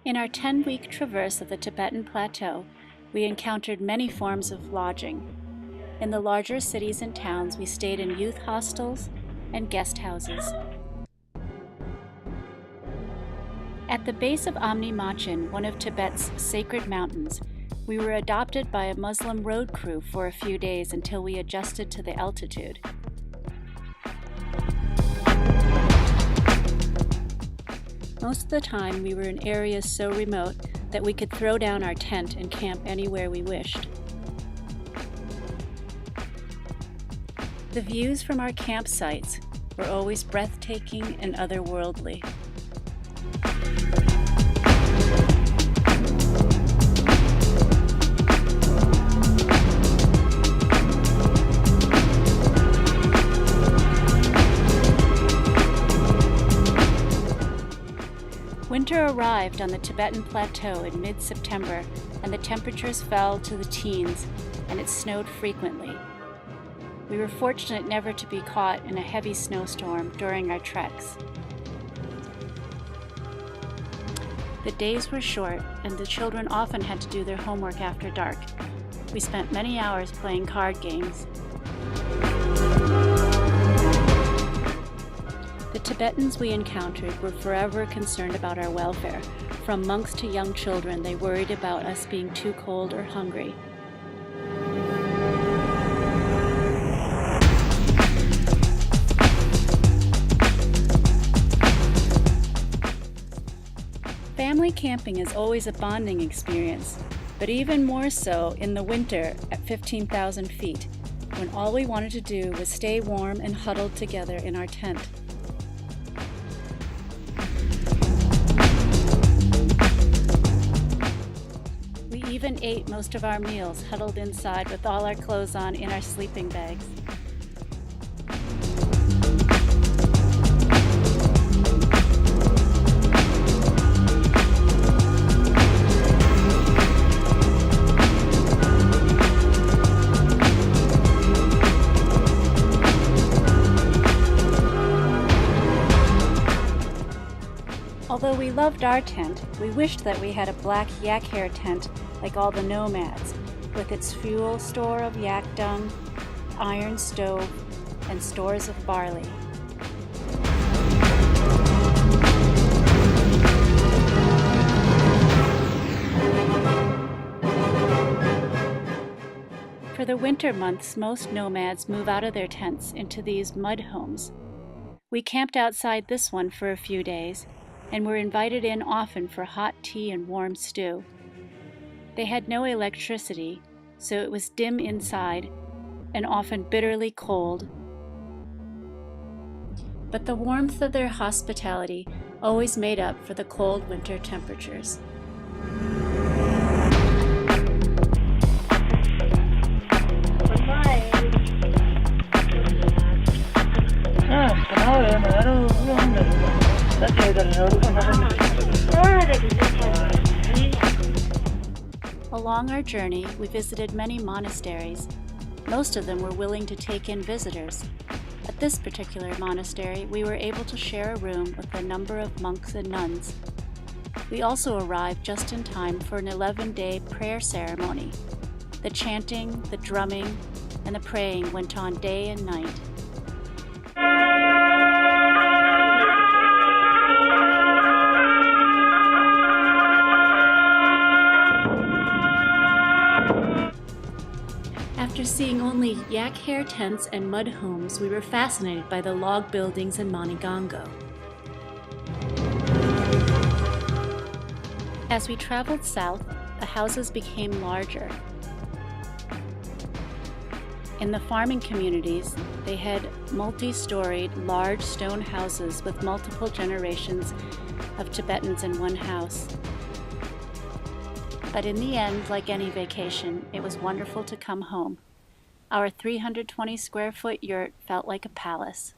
In our 10-week traverse of the Tibetan Plateau, we encountered many forms of lodging. In the larger cities and towns, we stayed in youth hostels and guest houses. At the base of Amni Machin, one of Tibet's sacred mountains, we were adopted by a Muslim road crew for a few days until we adjusted to the altitude. Most of the time, we were in areas so remote that we could throw down our tent and camp anywhere we wished. The views from our campsites were always breathtaking and otherworldly. Winter arrived on the Tibetan Plateau in mid-September, and the temperatures fell to the teens, and it snowed frequently. We were fortunate never to be caught in a heavy snowstorm during our treks. The days were short, and the children often had to do their homework after dark. We spent many hours playing card games. The Tibetans we encountered were forever concerned about our welfare. From monks to young children, they worried about us being too cold or hungry. Family camping is always a bonding experience, but even more so in the winter at 15,000 feet, when all we wanted to do was stay warm and huddled together in our tent. We even ate most of our meals huddled inside with all our clothes on in our sleeping bags. Although we loved our tent, we wished that we had a black yak hair tent like all the nomads, with its fuel store of yak dung, iron stove, and stores of barley. For the winter months, most nomads move out of their tents into these mud homes. We camped outside this one for a few days, and were invited in often for hot tea and warm stew. They had no electricity, so it was dim inside and often bitterly cold. But the warmth of their hospitality always made up for the cold winter temperatures. Along our journey, we visited many monasteries. Most of them were willing to take in visitors. At this particular monastery, we were able to share a room with a number of monks and nuns. We also arrived just in time for an 11-day prayer ceremony. The chanting, the drumming, and the praying went on day and night. After seeing only yak hair tents and mud homes, we were fascinated by the log buildings in Manigango. As we traveled south, the houses became larger. In the farming communities, they had multi-storied, large stone houses with multiple generations of Tibetans in one house. But in the end, like any vacation, it was wonderful to come home. Our 320 square foot yurt felt like a palace.